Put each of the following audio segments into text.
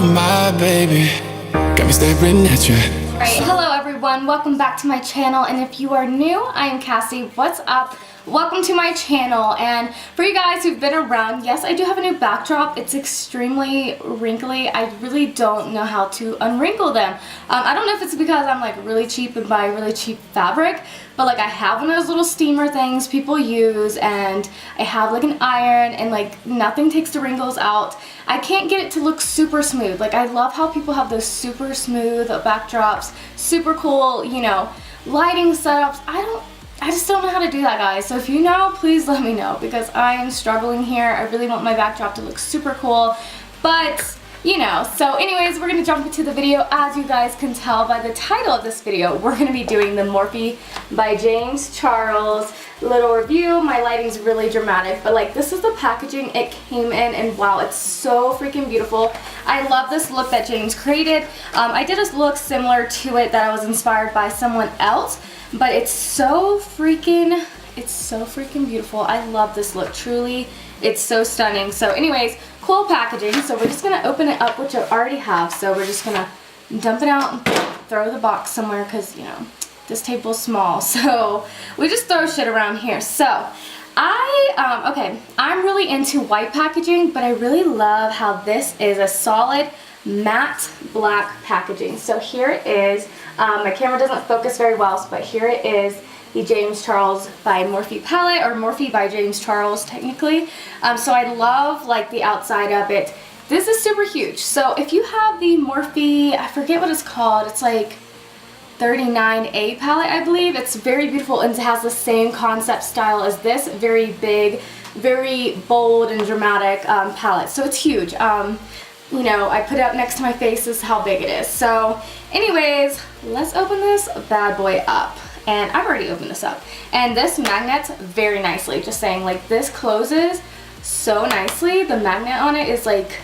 my baby, got me staring at you. Alright, hello everyone, welcome back to my channel, and if you are new, I am Cassie. What's up? Welcome to my channel. And for you guys who've been around, yes, I do have a new backdrop. It's extremely wrinkly. I really don't know how to unwrinkle them. I don't know if it's because I'm like really cheap and buy really cheap fabric, but like I have one of those little steamer things people use, and I have like an iron, and like nothing takes the wrinkles out. I can't get it to look super smooth. Like I love how people have those super smooth backdrops, super cool, you know, lighting setups. I just don't know how to do that, guys. So if you know, please let me know, because I am struggling here. I really want my backdrop to look super cool, but you know. So anyways, we're gonna jump into the video. As you guys can tell by the title of this video, we're gonna be doing the Morphe by James Charles little review. My lighting's really dramatic, but like this is the packaging it came in, and wow, it's so freaking beautiful. I love this look that James created. I did a look similar to it that I was inspired by someone else, but it's so freaking beautiful. I love this look, truly. It's so stunning. So anyways, cool packaging. So we're just gonna open it up, which I already have. So we're just gonna dump it out and throw the box somewhere, because you know, this table's small. So we just throw shit around here. So I'm really into white packaging, but I really love how this is a solid matte black packaging. So here it is. My camera doesn't focus very well, but here it is, the James Charles by Morphe palette, or Morphe by James Charles technically. So I love like the outside of it. This is super huge. So if you have the Morphe, I forget what it's called, it's like 39A palette, I believe. It's very beautiful, and it has the same concept style as this, very big, very bold and dramatic palette. So it's huge. You know, I put it up next to my face. This is how big it is. So anyways, let's open this bad boy up. And I've already opened this up. And this magnets very nicely. Just saying, like this closes so nicely. The magnet on it is like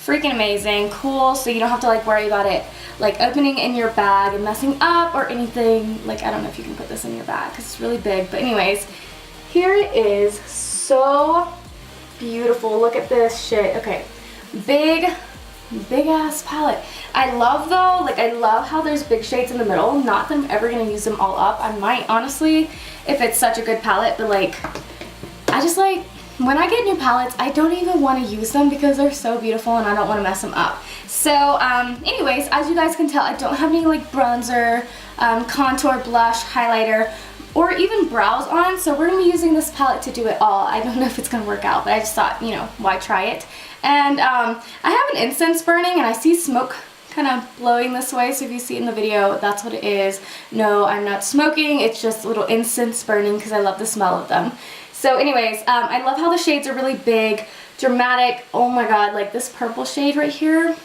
freaking amazing, cool, so you don't have to like worry about it like opening in your bag and messing up or anything. Like I don't know if you can put this in your bag because it's really big, but anyways, here it is. So beautiful. Look at this shit. Okay, big ass palette. I love though, like I love how there's big shades in the middle. Not that I'm ever gonna use them all up. I might honestly, if it's such a good palette, but like I just like, when I get new palettes, I don't even want to use them because they're so beautiful and I don't want to mess them up. So anyways, as you guys can tell, I don't have any like bronzer, contour, blush, highlighter, or even brows on, so we're going to be using this palette to do it all. I don't know if it's going to work out, but I just thought, you know, why try it? And I have an incense burning, and I see smoke kind of blowing this way, so if you see it in the video, that's what it is. No, I'm not smoking, it's just a little incense burning because I love the smell of them. So anyways, I love how the shades are really big, dramatic. Oh my god, like this purple shade right here,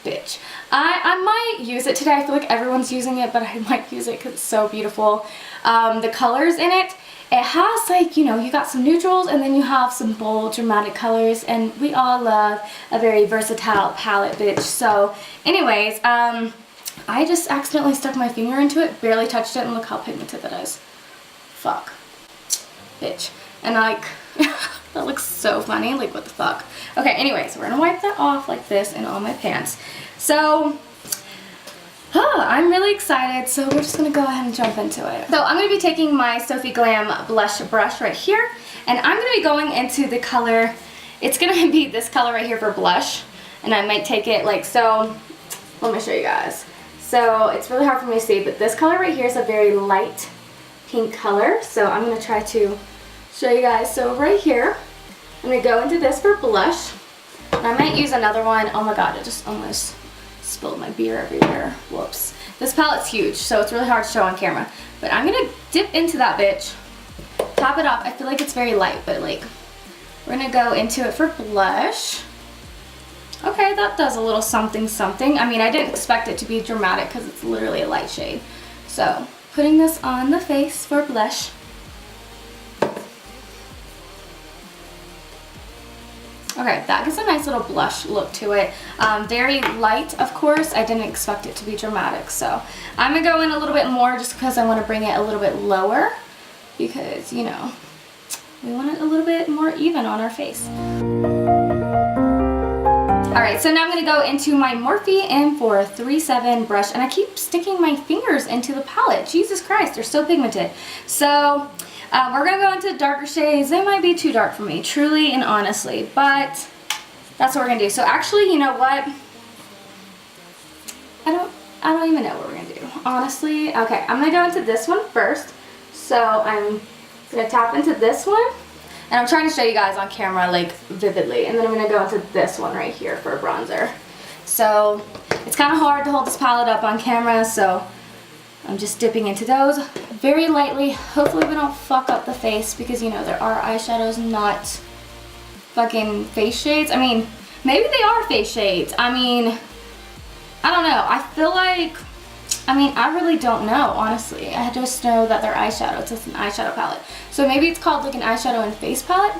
bitch. I might use it today. I feel like everyone's using it, but I might use it because it's so beautiful. The colors in it, it has like, you know, you got some neutrals and then you have some bold dramatic colors, and we all love a very versatile palette, bitch. So anyways, I just accidentally stuck my finger into it, barely touched it, and look how pigmented that is. Fuck. Bitch. And like that looks so funny, like what the fuck. Okay, anyways, we're gonna wipe that off like this and on my pants. So I'm really excited, so we're just gonna go ahead and jump into it. So I'm gonna be taking my Sophie Glam blush brush right here, and I'm gonna be going into the color, it's gonna be this color right here for blush, and I might take it like so. Let me show you guys. So it's really hard for me to see, but this color right here is a very light pink color, so I'm gonna try to show you guys. So right here, I'm gonna go into this for blush, and I might use another one. Oh my god, I just almost spilled my beer everywhere. Whoops. This palette's huge, so it's really hard to show on camera, but I'm gonna dip into that bitch, top it off. I feel like it's very light, but like we're gonna go into it for blush. Okay, that does a little something something. I mean, I didn't expect it to be dramatic because it's literally a light shade. So putting this on the face for blush. Okay, that gives a nice little blush look to it. Very light, of course. I didn't expect it to be dramatic, so I'm gonna go in a little bit more just because I want to bring it a little bit lower, because, you know, we want it a little bit more even on our face. Alright, so now I'm going to go into my Morphe M437 brush, and I keep sticking my fingers into the palette. Jesus Christ, they're so pigmented. So we're going to go into darker shades. They might be too dark for me, truly and honestly, but that's what we're going to do. So actually, you know what? I don't even know what we're going to do, honestly. Okay, I'm going to go into this one first. So I'm going to tap into this one. And I'm trying to show you guys on camera, like, vividly. And then I'm going to go into this one right here for a bronzer. So it's kind of hard to hold this palette up on camera, so I'm just dipping into those very lightly. Hopefully we don't fuck up the face, because, you know, there are eyeshadows, not fucking face shades. I mean, maybe they are face shades. I mean, I don't know. I feel like, I mean, I really don't know, honestly. I just know that they're eyeshadow. It's just an eyeshadow palette. So maybe it's called like an eyeshadow and face palette.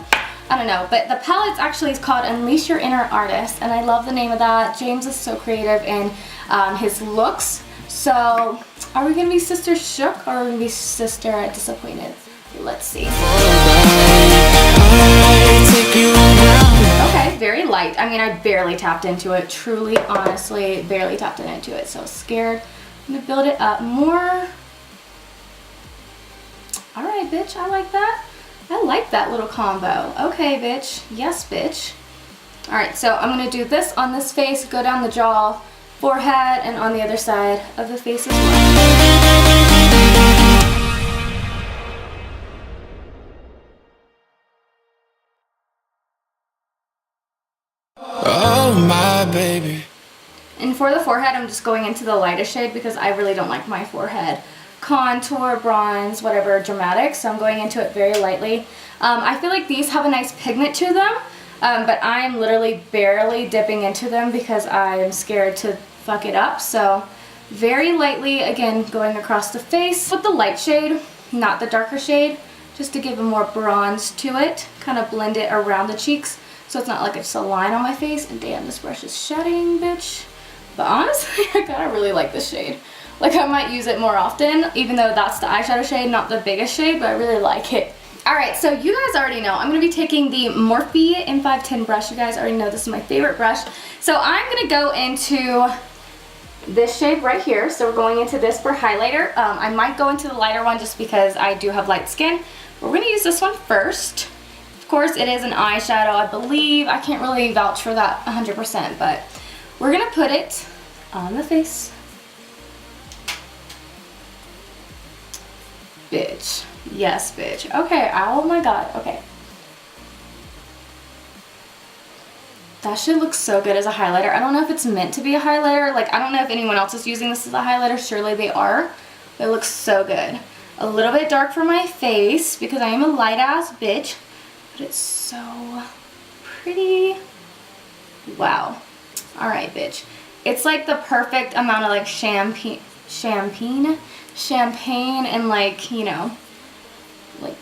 I don't know. But the palette actually is called Unleash Your Inner Artist. And I love the name of that. James is so creative in his looks. So are we going to be Sister Shook, or are we going to be Sister Disappointed? Let's see. Okay, very light. I mean, I barely tapped into it. Truly, honestly, barely tapped into it. So scared. I'm gonna build it up more. Alright, bitch, I like that. I like that little combo. Okay, bitch. Yes, bitch. Alright, so I'm gonna do this on this face, go down the jaw, forehead, and on the other side of the face as well. Oh, my baby. And for the forehead, I'm just going into the lightest shade because I really don't like my forehead contour, bronze, whatever, dramatic. So I'm going into it very lightly. I feel like these have a nice pigment to them, but I'm literally barely dipping into them because I'm scared to fuck it up. So very lightly, again, going across the face with the light shade, not the darker shade, just to give a more bronze to it, kind of blend it around the cheeks so it's not like it's a line on my face. And damn, this brush is shedding, bitch. But honestly, I kind of really like this shade. Like, I might use it more often, even though that's the eyeshadow shade, not the biggest shade, but I really like it. Alright, so you guys already know, I'm going to be taking the Morphe M510 brush. You guys already know this is my favorite brush. So I'm going to go into this shade right here. So we're going into this for highlighter. I might go into the lighter one just because I do have light skin. But we're going to use this one first. Of course, it is an eyeshadow, I believe. I can't really vouch for that 100%, but we're going to put it on the face. Bitch. Yes, bitch. Okay, oh my god, okay. That shit looks so good as a highlighter. I don't know if it's meant to be a highlighter. Like, I don't know if anyone else is using this as a highlighter. Surely they are. But it looks so good. A little bit dark for my face because I am a light ass bitch. But it's so pretty. Wow. Alright, bitch. It's like the perfect amount of like champagne and like, you know, like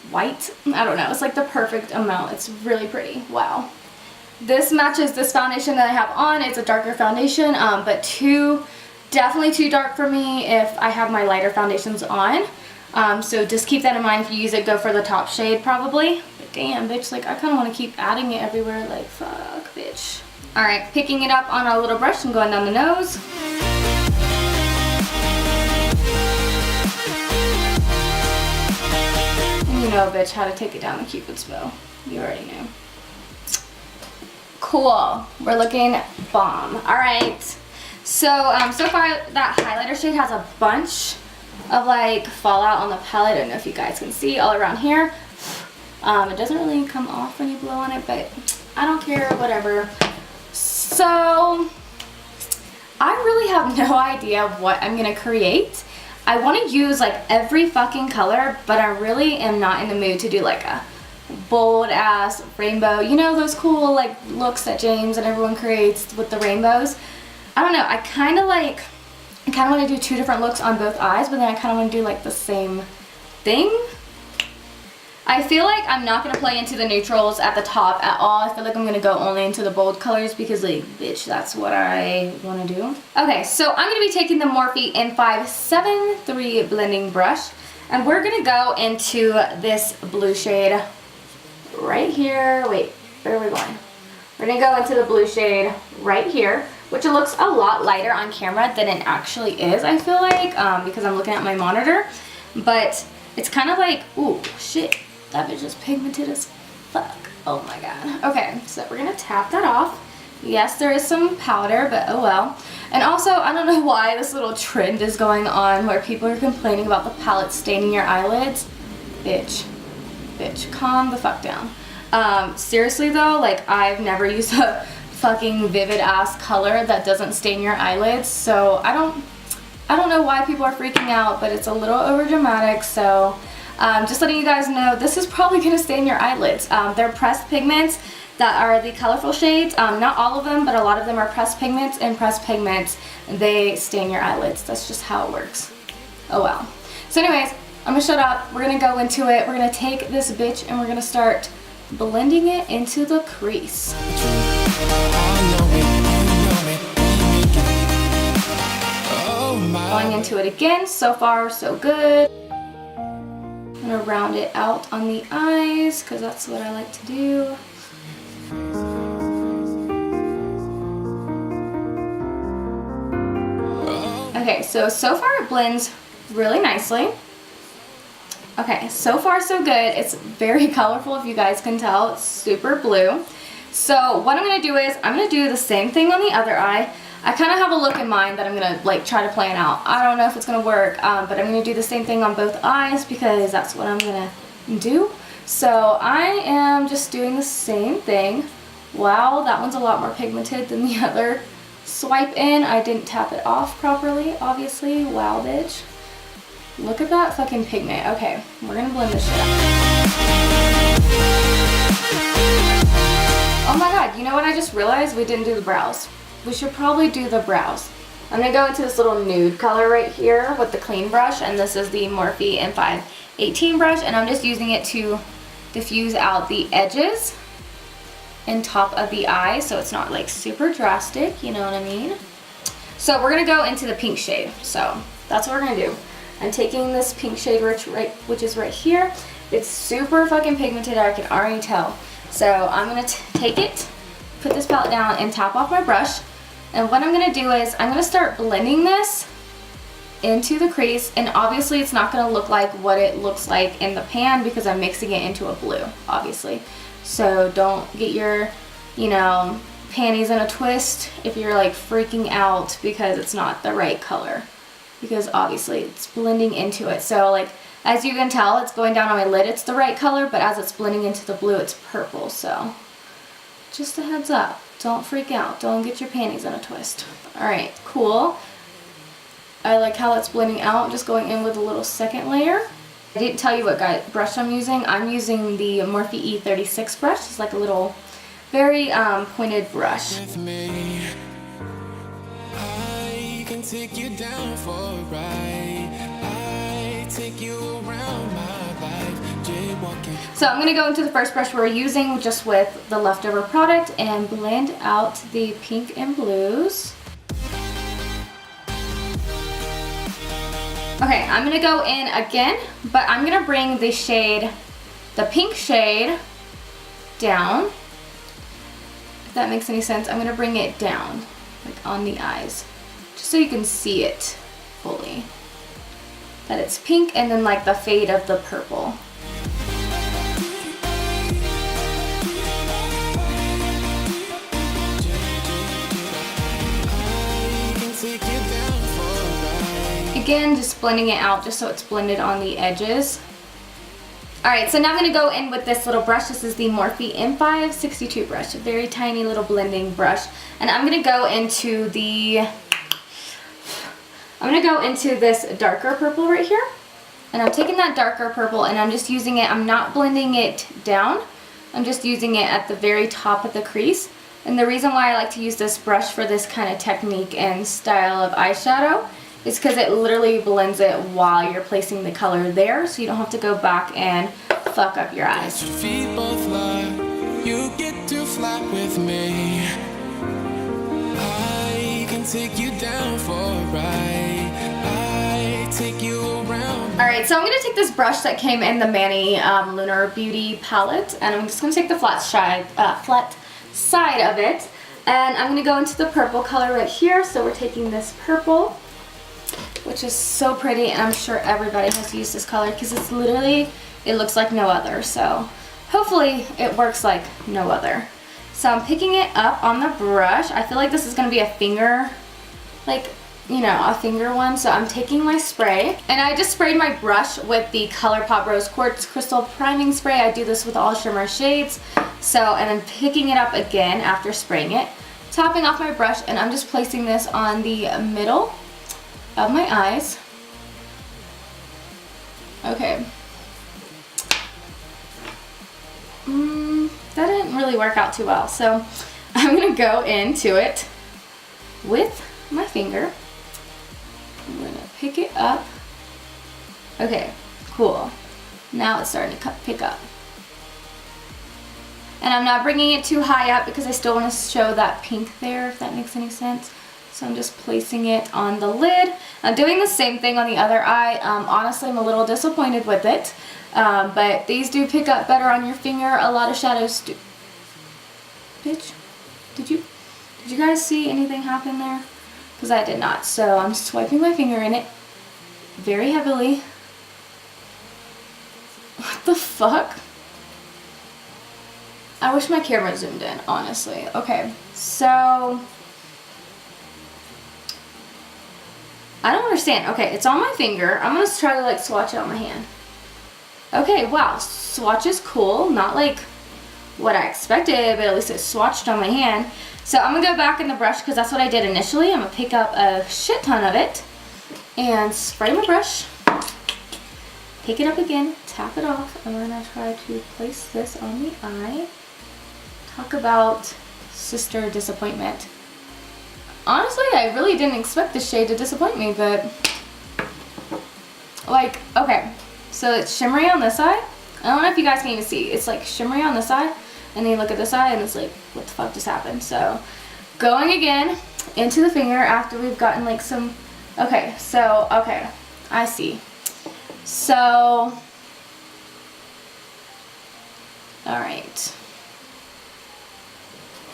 white. I don't know. It's like the perfect amount. It's really pretty. Wow. This matches this foundation that I have on. It's a darker foundation, but definitely too dark for me if I have my lighter foundations on. So just keep that in mind. If you use it, go for the top shade probably. But damn, bitch, like I kind of want to keep adding it everywhere. Like, fuck, bitch. Alright, picking it up on a little brush and going down the nose. And you know, bitch, how to take it down the Cupid's bow. You already knew. Cool. We're looking bomb. Alright. So, so far that highlighter shade has a bunch of like fallout on the palette. I don't know if you guys can see all around here. It doesn't really come off when you blow on it, but I don't care, whatever. So, I really have no idea what I'm going to create. I want to use like every fucking color, but I really am not in the mood to do like a bold ass rainbow. You know those cool like looks that James and everyone creates with the rainbows? I don't know. I kind of want to do two different looks on both eyes, but then I kind of want to do like the same thing. I feel like I'm not going to play into the neutrals at the top at all. I feel like I'm going to go only into the bold colors because, like, bitch, that's what I want to do. Okay, so I'm going to be taking the Morphe M573 blending brush, and we're going to go into this blue shade right here. Wait, where are we going? We're gonna go into the blue shade right here, which it looks a lot lighter on camera than it actually is, I feel like, because I'm looking at my monitor. But it's kind of like, ooh, shit, that bitch is pigmented as fuck. Oh my god. Okay, so we're gonna tap that off. Yes, there is some powder, but oh well. And also, I don't know why this little trend is going on where people are complaining about the palette staining your eyelids. Bitch, calm the fuck down. Seriously though, like, I've never used a fucking vivid ass color that doesn't stain your eyelids, so I don't know why people are freaking out, but it's a little over dramatic. So just letting you guys know, this is probably gonna stain your eyelids. They're pressed pigments that are the colorful shades. Not all of them, but a lot of them are pressed pigments, and pressed pigments, they stain your eyelids. That's just how it works. Oh well. So anyways, I'm gonna shut up. We're gonna go into it. We're gonna take this bitch and we're gonna start blending it into the crease. Going into it again. So far, so good. I'm gonna round it out on the eyes because that's what I like to do. Okay, so far it blends really nicely. Okay, so far so good. It's very colorful, if you guys can tell. It's super blue. So what I'm gonna do is I'm gonna do the same thing on the other eye. I kind of have a look in mind that I'm gonna like try to plan out. I don't know if it's gonna work, but I'm gonna do the same thing on both eyes because that's what I'm gonna do. So I am just doing the same thing. Wow, that one's a lot more pigmented than the other swipe in. I didn't tap it off properly, obviously. Wow, bitch. Look at that fucking pigment. Okay, we're gonna blend this shit out. Oh my god, you know what I just realized? We didn't do the brows. We should probably do the brows. I'm gonna go into this little nude color right here with the clean brush, and this is the Morphe M518 brush, and I'm just using it to diffuse out the edges and top of the eye so it's not like super drastic, you know what I mean? So we're gonna go into the pink shade. So that's what we're gonna do. I'm taking this pink shade which is right here. It's super fucking pigmented, I can already tell. So I'm gonna take it, put this palette down, and tap off my brush. And what I'm gonna do is I'm gonna start blending this into the crease, and obviously it's not gonna look like what it looks like in the pan because I'm mixing it into a blue, obviously. So don't get your, you know, panties in a twist if you're like freaking out because it's not the right color, because obviously it's blending into it. So like, as you can tell, it's going down on my lid, it's the right color, but as it's blending into the blue, it's purple. So just a heads up, don't freak out, don't get your panties in a twist. All right, cool. I like how it's blending out, just going in with a little second layer. I didn't tell you what brush I'm using. I'm using the Morphe E36 brush. It's like a little, very pointed brush. I can take you down for a ride. I take you around my life, jaywalking. So I'm going to go into the first brush we're using just with the leftover product and blend out the pink and blues. Okay, I'm going to go in again, but I'm going to bring the shade, the pink shade, down. If that makes any sense, I'm going to bring it down, like on the eyes, just so you can see it fully. That it's pink and then like the fade of the purple. Again, just blending it out just so it's blended on the edges. Alright, so now I'm going to go in with this little brush. This is the Morphe M562 brush, a very tiny little blending brush. And I'm going to go into this darker purple right here. And I'm taking that darker purple and I'm just using it, I'm not blending it down, I'm just using it at the very top of the crease. And the reason why I like to use this brush for this kind of technique and style of eyeshadow is because it literally blends it while you're placing the color there, so you don't have to go back and fuck up your eyes. Your feet both lie, you get to fly with me. I can take you down for a ride. I take you around. Alright, so I'm going to take this brush that came in the Manny Lunar Beauty palette, and I'm just going to take the flat side of it. And I'm gonna go into the purple color right here. So we're taking this purple, which is so pretty, and I'm sure everybody has used this color because it's literally, it looks like no other. So hopefully it works like no other. So I'm picking it up on the brush. I feel like this is gonna be a finger, like, you know, a finger one. So I'm taking my spray, and I just sprayed my brush with the ColourPop Rose Quartz Crystal Priming Spray. I do this with all shimmer shades. So, and I'm picking it up again after spraying it, topping off my brush, and I'm just placing this on the middle of my eyes. Okay. That didn't really work out too well. So I'm gonna go into it with my finger. I'm gonna pick it up. Okay, cool. Now it's starting to pick up. And I'm not bringing it too high up because I still want to show that pink there, if that makes any sense. So I'm just placing it on the lid. I'm doing the same thing on the other eye. Honestly, I'm a little disappointed with it. But these do pick up better on your finger. A lot of shadows do. Bitch, did you guys see anything happen there? Because I did not. So I'm swiping my finger in it very heavily. What the fuck? I wish my camera zoomed in, honestly. Okay, so I don't understand. Okay, it's on my finger. I'm gonna try to like swatch it on my hand. Okay, wow, swatch is cool. Not like what I expected, but at least it's swatched on my hand. So I'm gonna go back in the brush because that's what I did initially. I'm gonna pick up a shit ton of it and spray my brush. Pick it up again, tap it off. I'm gonna try to place this on the eye. Talk about sister disappointment. Honestly, I really didn't expect this shade to disappoint me, but like, okay, so it's shimmery on this side. I don't know if you guys can even see. It's like shimmery on this side, and then you look at this side and it's like, what the fuck just happened? So going again into the finger after we've gotten like some, okay, so, okay, I see. So, all right.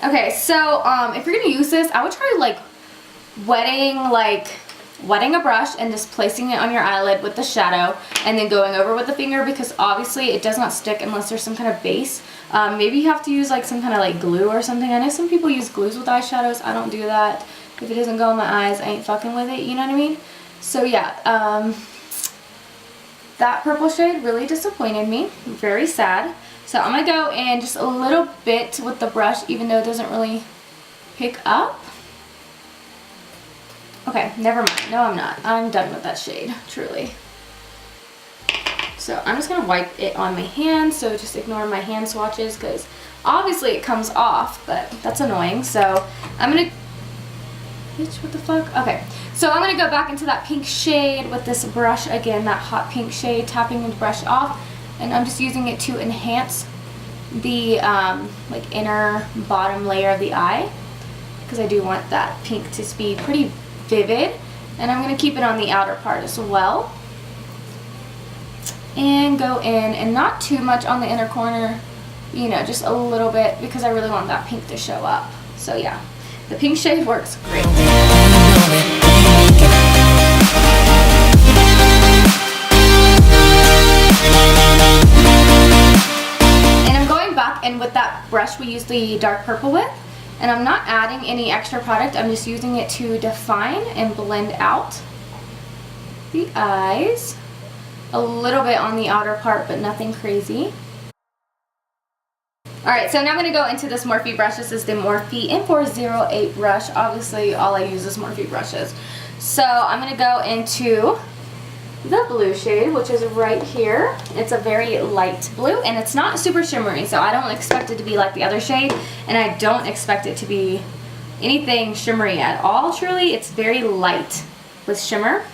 Okay, so if you're gonna use this, I would try like wetting a brush and just placing it on your eyelid with the shadow and then going over with the finger, because obviously it does not stick unless there's some kind of base. Maybe you have to use like some kind of like glue or something. I know some people use glues with eyeshadows. I don't do that. If it doesn't go in my eyes, I ain't fucking with it, you know what I mean? So yeah, that purple shade really disappointed me. Very sad. So I'm gonna go in just a little bit with the brush, even though it doesn't really pick up. Okay, never mind. No, I'm not. I'm done with that shade, truly. So I'm just gonna wipe it on my hand, so just ignore my hand swatches, because obviously it comes off, but that's annoying. So I'm gonna, bitch, what the fuck? Okay, so I'm gonna go back into that pink shade with this brush again, that hot pink shade, tapping the brush off. And I'm just using it to enhance the like inner bottom layer of the eye, because I do want that pink to be pretty vivid. And I'm going to keep it on the outer part as well. And go in, and not too much on the inner corner, you know, just a little bit, because I really want that pink to show up. So yeah, the pink shade works great. And with that brush we used the dark purple with, and I'm not adding any extra product, I'm just using it to define and blend out the eyes. A little bit on the outer part, but nothing crazy. Alright, so now I'm going to go into this Morphe brush. This is the Morphe M408 brush. Obviously all I use is Morphe brushes. So I'm going to go into the blue shade, which is right here. It's a very light blue, and it's not super shimmery, so I don't expect it to be like the other shade, and I don't expect it to be anything shimmery at all. Truly, it's very light with shimmer,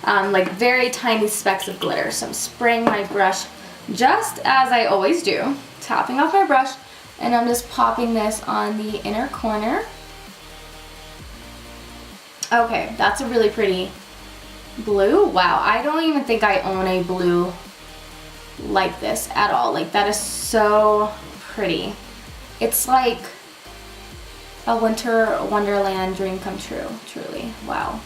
like very tiny specks of glitter. So I'm spraying my brush just as I always do, tapping off my brush, and I'm just popping this on the inner corner. Okay, that's a really pretty blue. Wow, I don't even think I own a blue like this at all. Like, that is so pretty. It's like a winter wonderland dream come true, truly. Wow.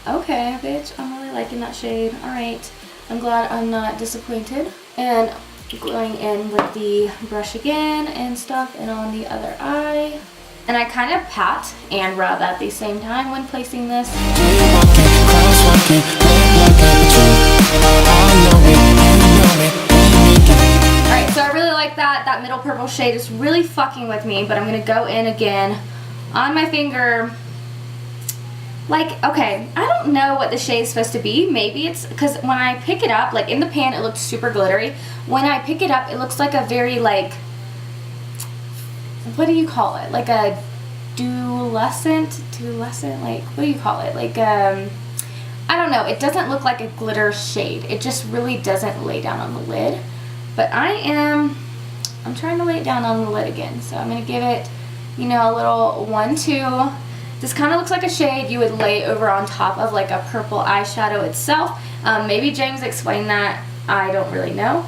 Okay, bitch, I'm really liking that shade. All right, I'm glad I'm not disappointed. And going in with the brush again and stuff, and on the other eye. And I kind of pat and rub at the same time when placing this. Alright, so I really like that. That middle purple shade is really fucking with me, but I'm going to go in again on my finger. Like, okay, I don't know what the shade is supposed to be. Maybe it's because when I pick it up, like in the pan, it looks super glittery. When I pick it up, it looks like a very, like, what do you call it? Like a dualescent, like, what do you call it? Like, I don't know. It doesn't look like a glitter shade. It just really doesn't lay down on the lid. But I'm trying to lay it down on the lid again. So I'm going to give it, you know, a little 1-2. This kind of looks like a shade you would lay over on top of like a purple eyeshadow itself. Maybe James explained that. I don't really know.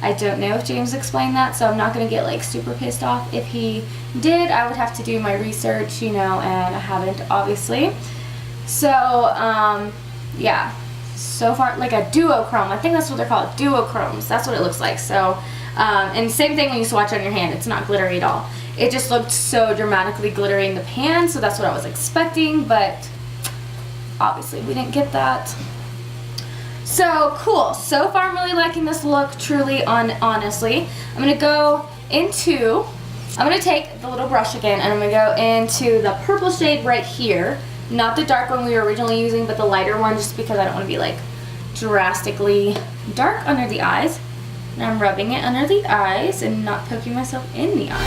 I don't know if James explained that, so I'm not going to get like super pissed off. If he did, I would have to do my research, you know, and I haven't, obviously. So, yeah. So far, like a duochrome. I think that's what they're called, duochromes. That's what it looks like. So, and same thing when you swatch on your hand. It's not glittery at all. It just looked so dramatically glittery in the pan, so that's what I was expecting, but obviously we didn't get that. So, cool. So far, I'm really liking this look, truly, honestly. I'm going to take the little brush again, and I'm going to go into the purple shade right here. Not the dark one we were originally using, but the lighter one, just because I don't want to be, like, drastically dark under the eyes. And I'm rubbing it under the eyes and not poking myself in the eye.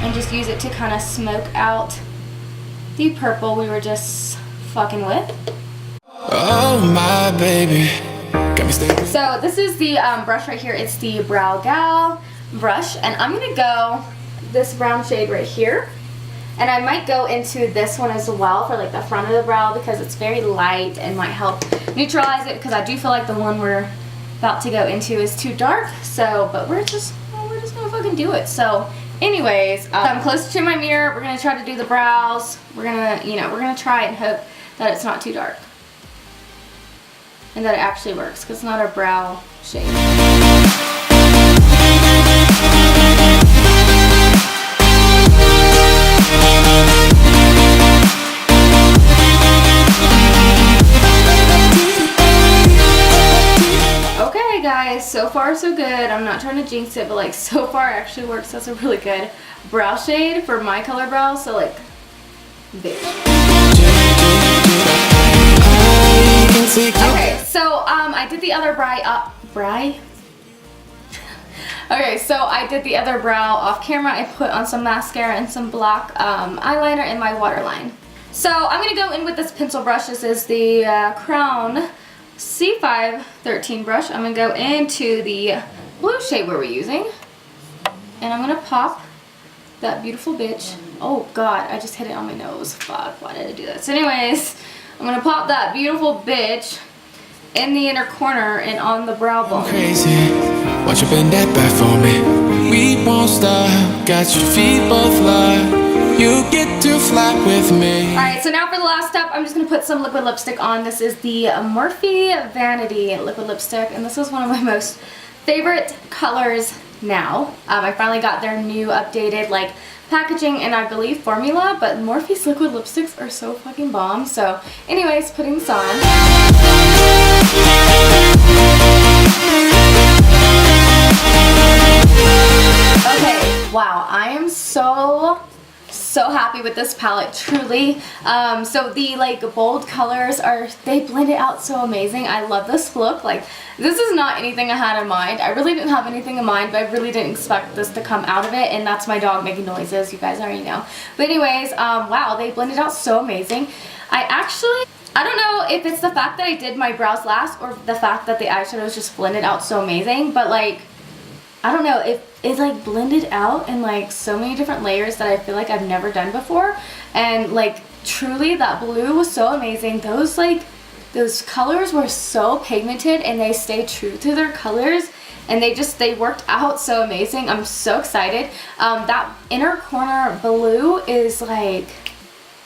And just use it to kind of smoke out the purple we were just fucking with. Oh my baby, got me staying. So this is the brush right here. It's the Brow Gal brush, and I'm gonna go this brown shade right here, and I might go into this one as well for like the front of the brow because it's very light and might help neutralize it, because I do feel like the one we're about to go into is too dark. So, but we're just gonna fucking do it. So anyways, I'm close to my mirror. We're gonna try to do the brows. We're gonna try and hope that it's not too dark and that it actually works, because it's not a brow shade. Okay guys, so far so good. I'm not trying to jinx it, but like so far it actually works. That's a really good brow shade for my color brows, so like, bitch. Okay, so I did the other Okay, so I did the other brow off camera. I put on some mascara and some black eyeliner in my waterline. So I'm going to go in with this pencil brush. This is the Crown C513 brush. I'm going to go into the blue shade we were using. And I'm going to pop that beautiful bitch. Oh god, I just hit it on my nose. Fuck, why did I do that? So anyways, I'm going to pop that beautiful bitch in the inner corner and on the brow bone. Crazy, watch you bend that back for me. We won't stop, got your feet both locked. You get to fly with me. Alright, so now for the last step, I'm just going to put some liquid lipstick on. This is the Morphe Vanity liquid lipstick, and this is one of my most favorite colors now. I finally got their new updated like packaging and I believe formula, but Morphe's liquid lipsticks are so fucking bomb. So anyways, putting this on. Okay, wow, I am so happy with this palette, truly. So the like bold colors they blend it out so amazing. I love this look. Like, this is not anything I had in mind. I really didn't have anything in mind, but I really didn't expect this to come out of it, and that's my dog making noises, you guys already know. But anyways, wow, they blended out so amazing. I don't know if it's the fact that I did my brows last or the fact that the eyeshadows just blended out so amazing, but like, I don't know, it like blended out in like so many different layers that I feel like I've never done before, and like truly that blue was so amazing. Those colors were so pigmented and they stayed true to their colors, and they worked out so amazing. I'm so excited. That inner corner blue is like,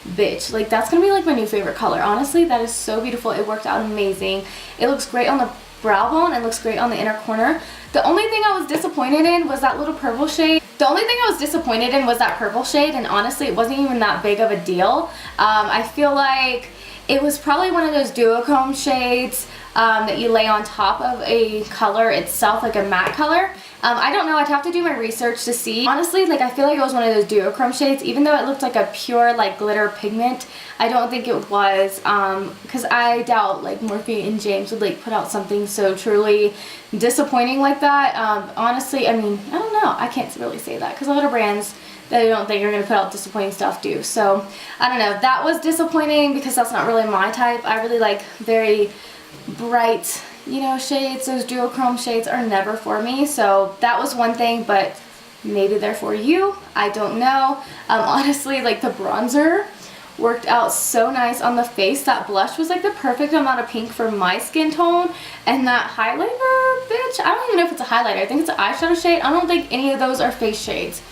bitch, like that's gonna be like my new favorite color. Honestly, that is so beautiful. It worked out amazing. It looks great on the brow bone. It looks great on the inner corner. The only thing I was disappointed in was that little purple shade. And honestly, it wasn't even that big of a deal. I feel like it was probably one of those duochrome shades that you lay on top of a color itself, like a matte color. I don't know, I'd have to do my research to see. Honestly, like I feel like it was one of those duochrome shades, even though it looked like a pure like glitter pigment. I don't think it was, because I doubt like Morphe and James would like put out something so truly disappointing like that. Honestly, I mean, I don't know, I can't really say that because a lot of brands that I don't think are going to put out disappointing stuff do. So, I don't know, that was disappointing because that's not really my type. I really like very bright, you know, shades. Those duochrome shades are never for me. So that was one thing, but maybe they're for you. I don't know. Honestly, like the bronzer worked out so nice on the face. That blush was like the perfect amount of pink for my skin tone. And that highlighter, bitch, I don't even know if it's a highlighter. I think it's an eyeshadow shade. I don't think any of those are face shades,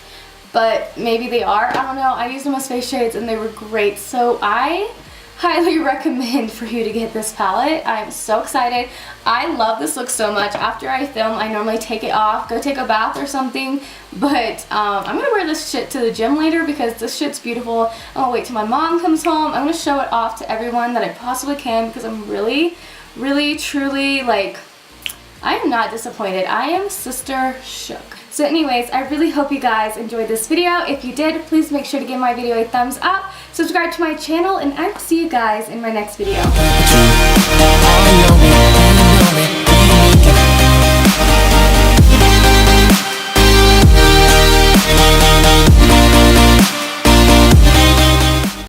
but maybe they are. I don't know. I used them as face shades and they were great. So I highly recommend for you to get this palette. I'm so excited. I love this look so much. After I film, I normally take it off, go take a bath or something, but I'm gonna wear this shit to the gym later because this shit's beautiful. I'll wait till my mom comes home. I'm gonna show it off to everyone that I possibly can because I'm really, truly, like, I am not disappointed. I am sister shook. So anyways, I really hope you guys enjoyed this video. If you did, please make sure to give my video a thumbs up, subscribe to my channel, and I will see you guys in my next video.